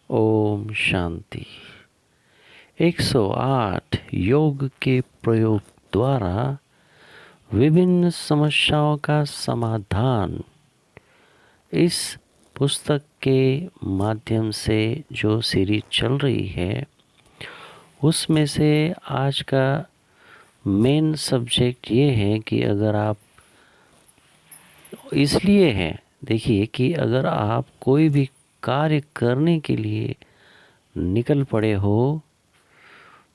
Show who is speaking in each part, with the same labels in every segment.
Speaker 1: ओम शांति। 108 योग के प्रयोग द्वारा विभिन्न समस्याओं का समाधान। इस पुस्तक के माध्यम से जो सीरीज चल रही है उसमें से आज का मेन सब्जेक्ट ये है कि अगर आप इसलिए है, देखिए कि अगर आप कोई भी कार्य करने के लिए निकल पड़े हो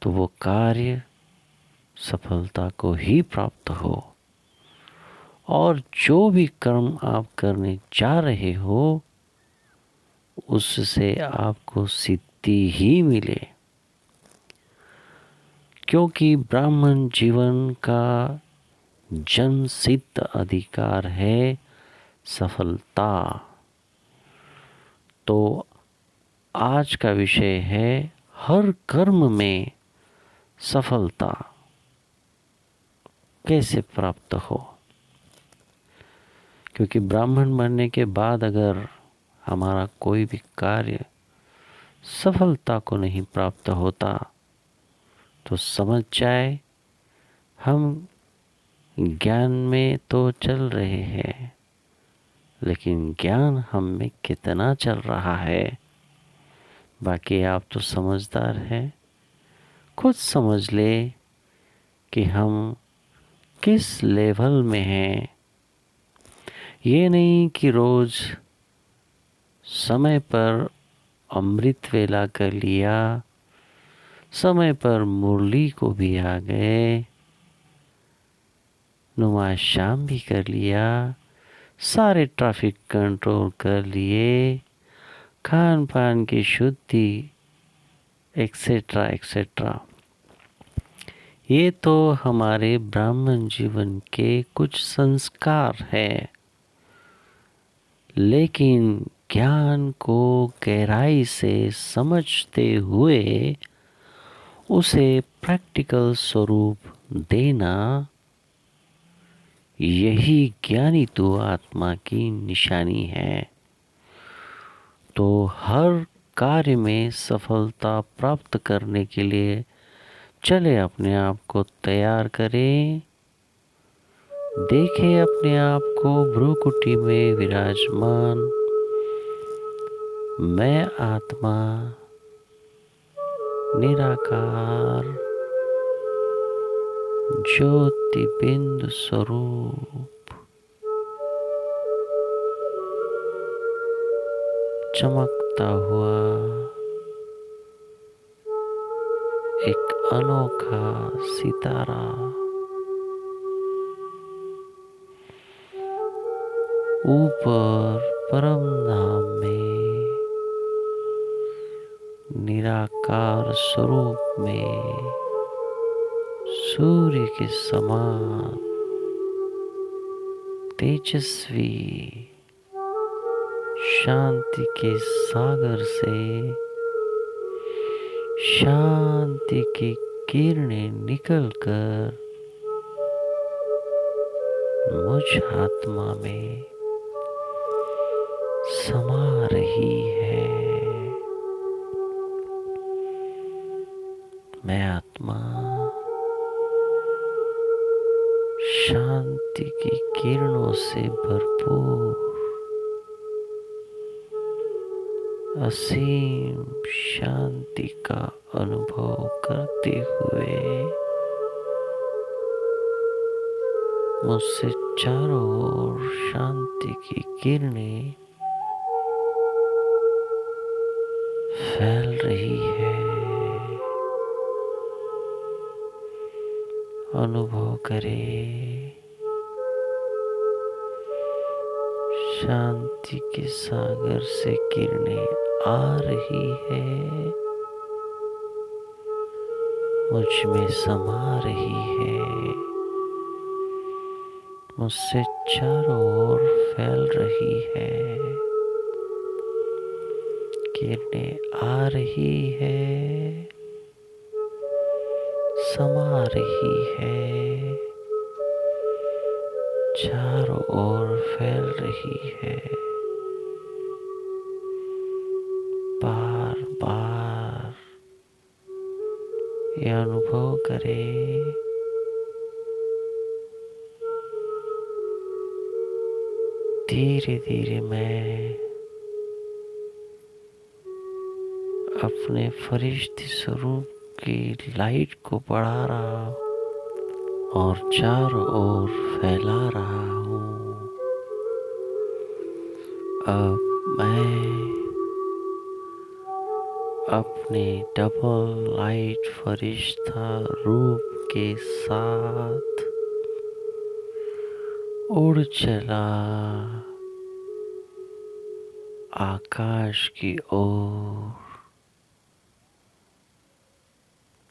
Speaker 1: तो वो कार्य सफलता को ही प्राप्त हो, और जो भी कर्म आप करने जा रहे हो उससे आपको सिद्धि ही मिले, क्योंकि ब्राह्मण जीवन का जन्म सिद्ध अधिकार है सफलता। तो आज का विषय है हर कर्म में सफलता कैसे प्राप्त हो, क्योंकि ब्राह्मण बनने के बाद अगर हमारा कोई भी कार्य सफलता को नहीं प्राप्त होता तो समझ जाए हम ज्ञान में तो चल रहे हैं, लेकिन ज्ञान हम में कितना चल रहा है। बाकी आप तो समझदार हैं, खुद समझ ले कि हम किस लेवल में हैं। ये नहीं कि रोज समय पर अमृत वेला कर लिया, समय पर मुरली को भी आ गए, नुमा शाम भी कर लिया, सारे ट्रैफिक कंट्रोल कर लिए, खान पान की शुद्धि एक्सेट्रा एक्सेट्रा। ये तो हमारे ब्राह्मण जीवन के कुछ संस्कार है, लेकिन ज्ञान को गहराई से समझते हुए उसे प्रैक्टिकल स्वरूप देना, यही ज्ञानी तो आत्मा की निशानी है। तो हर कार्य में सफलता प्राप्त करने के लिए चले अपने आप को तैयार करें। देखें अपने आप को भ्रूकुटी में विराजमान, मैं आत्मा निराकार ज्योति बिंदु स्वरूप चमकता हुआ एक अनोखा सितारा। ऊपर परम धाम में निराकार स्वरूप में सूर्य के समान तेजस्वी शांति के सागर से शांति की किरणें निकलकर मुझ आत्मा में समा रही है। मैं आत्मा शांति की किरणों से भरपूर असीम शांति का अनुभव करते हुए मुझसे चारों ओर शांति की किरणें फैल रही है। अनुभव करें शांति के सागर से किरणें आ रही है, मुझ में समा रही है, मुझसे चारों ओर फैल रही है। किरणें आ रही है, समा रही है, चारों ओर फैल रही है। बार ये अनुभव करें धीरे धीरे मैं अपने फरिश्ते स्वरूप की लाइट को बढ़ा रहा और चारों ओर फैला रहा हूँ। अब मैं अपने डबल लाइट फरिश्ता रूप के साथ उड़ चला आकाश की ओर।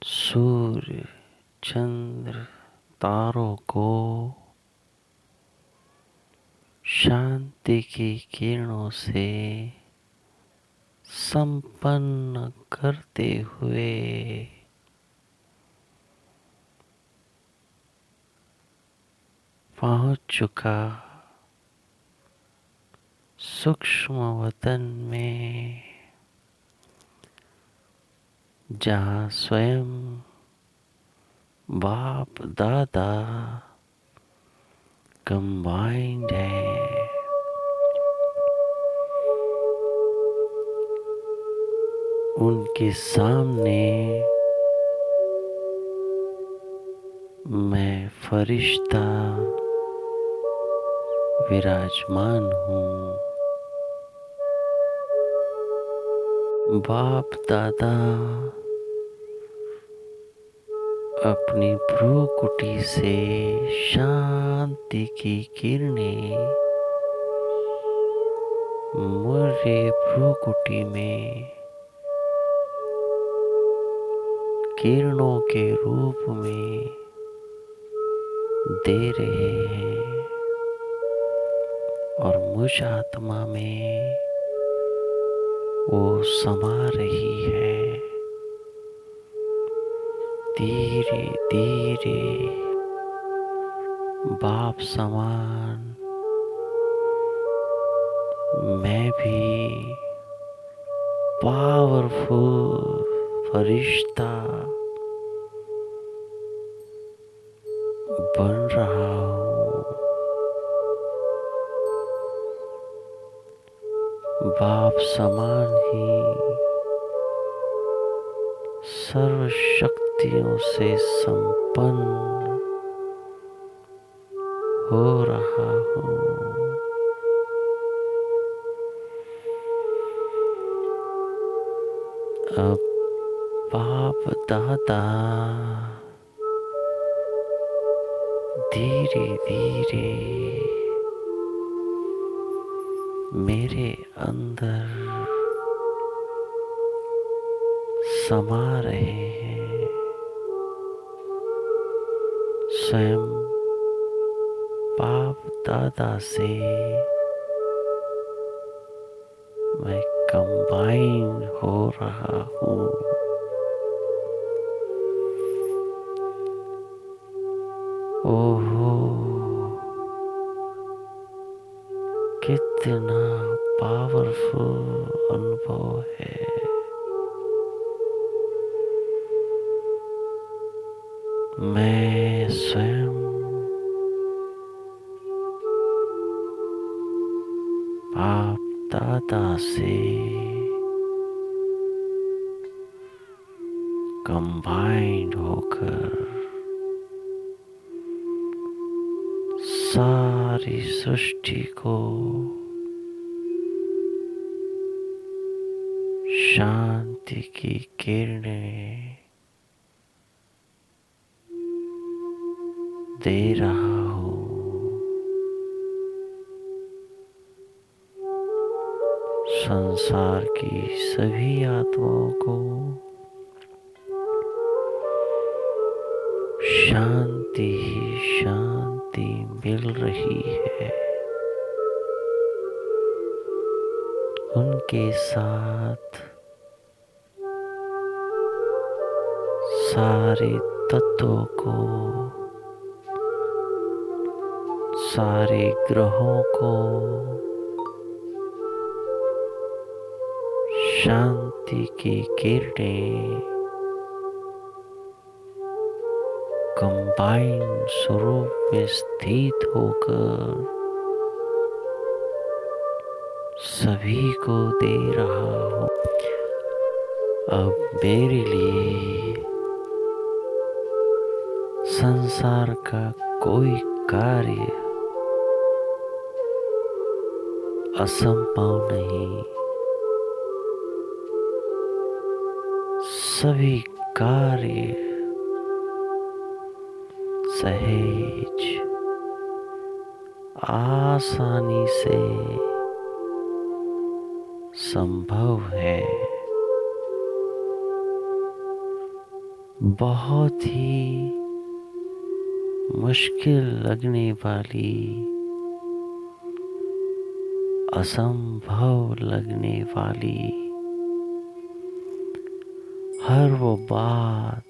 Speaker 1: सूर्य, चंद्र, तारों को शांति की किरणों से संपन्न करते हुए पहुंच चुका सूक्ष्म वतन में, जहाँ स्वयं बाप दादा कंबाइंड है। उनके सामने मैं फरिश्ता विराजमान हूँ। बाप दादा अपनी भ्रूकुटी से शांति की किरणें मेरे भ्रूकुटी में किरणों के रूप में दे रहे हैं और मुझ आत्मा में वो समा रही है। धीरे धीरे बाप समान मैं भी पावरफुल फरिश्ता बन रहा हूँ। बाप समान ही सर्व शक्तियों से संपन्न हो रहा हूँ। अब बाप दादा धीरे धीरे मेरे अंदर समा रहे हैं। स्वयं बाप दादा से मैं कंबाइन हो रहा हूँ। ओहो, कितना पावरफुल अनुभव है। मैं स्वयं बाप दादा से कंबाइंड होकर सारी सृष्टि को शांति की किरणें दे रहा हूँ। संसार की सभी आत्माओं को शांति ही शांति मिल रही है। उनके साथ सारे तत्वों को, सारे ग्रहों को शांति की किरणें कंबाइंड स्वरूप में स्थित होकर सभी को दे रहा हूँ। अब मेरे लिए संसार का कोई कार्य असंभव नहीं। सभी कार्य सहज आसानी से संभव है। बहुत ही मुश्किल लगने वाली, असंभव लगने वाली हर वो बात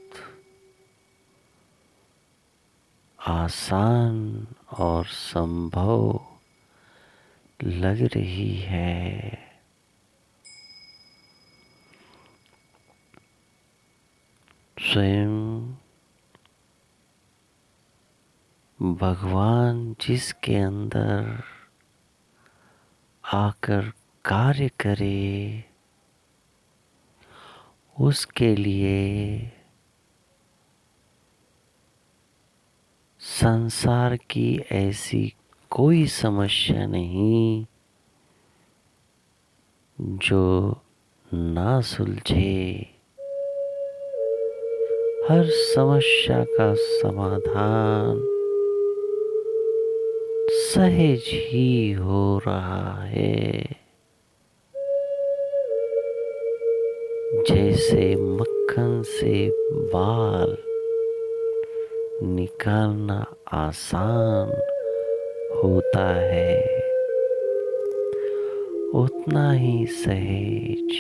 Speaker 1: आसान और संभव लग रही है। स्वयं भगवान जिसके अंदर आकर कार्य करे, उसके लिए संसार की ऐसी कोई समस्या नहीं जो ना सुलझे। हर समस्या का समाधान सहज ही हो रहा है। जैसे मक्खन से बाल निकालना आसान होता है, उतना ही सहज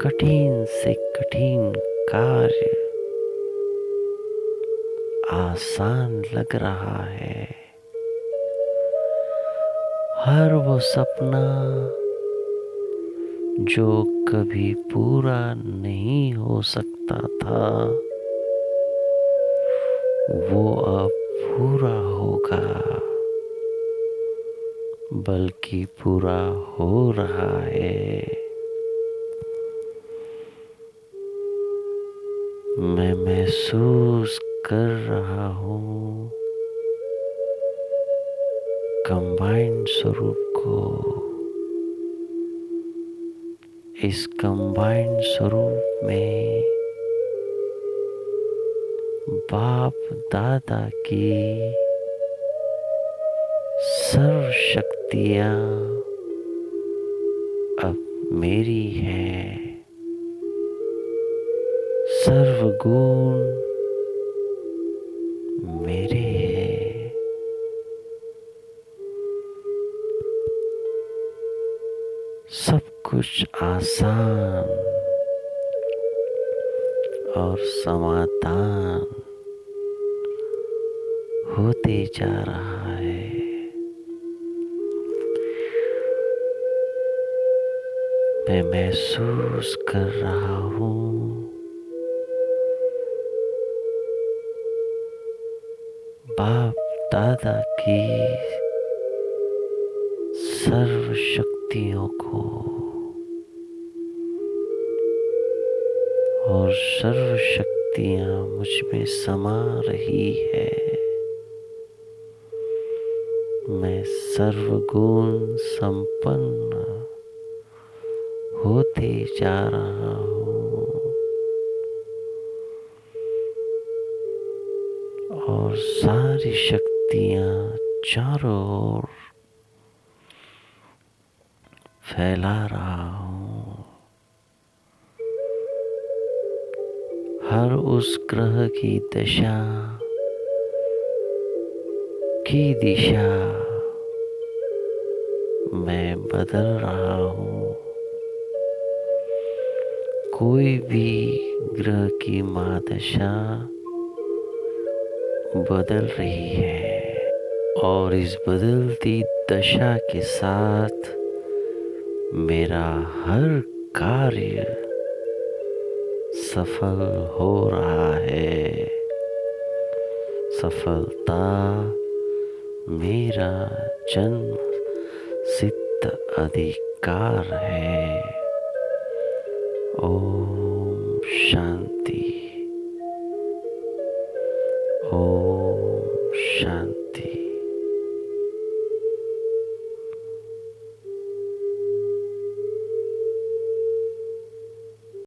Speaker 1: कठिन से कठिन कार्य आसान लग रहा है। हर वो सपना जो कभी पूरा नहीं हो सकता था, वो अब पूरा होगा, बल्कि पूरा हो रहा है। मैं महसूस कर रहा हूँ कंबाइंड स्वरूप को। इस कंबाइंड स्वरूप में बाप दादा की सर्व शक्तियाँ अब मेरी है। सर्व गुण मेरे हैं। सब कुछ आसान और समाधान होते जा रहा है। मैं महसूस कर रहा हूँ बाप दादा की सर्व शक्तियों को, और सर्व शक्तियाँ मुझ में समा रही है। मैं सर्वगुण संपन्न होते जा रहा हूँ और सारी शक्तियाँ चारों ओर फैला रहा हूँ। हर उस ग्रह की दशा की दिशा मैं बदल रहा हूँ। कोई भी ग्रह की महादशा बदल रही है और इस बदलती दशा के साथ मेरा हर कार्य सफल हो रहा है। सफलता मेरा जन्म सिद्ध अधिकार है। ओम शांति।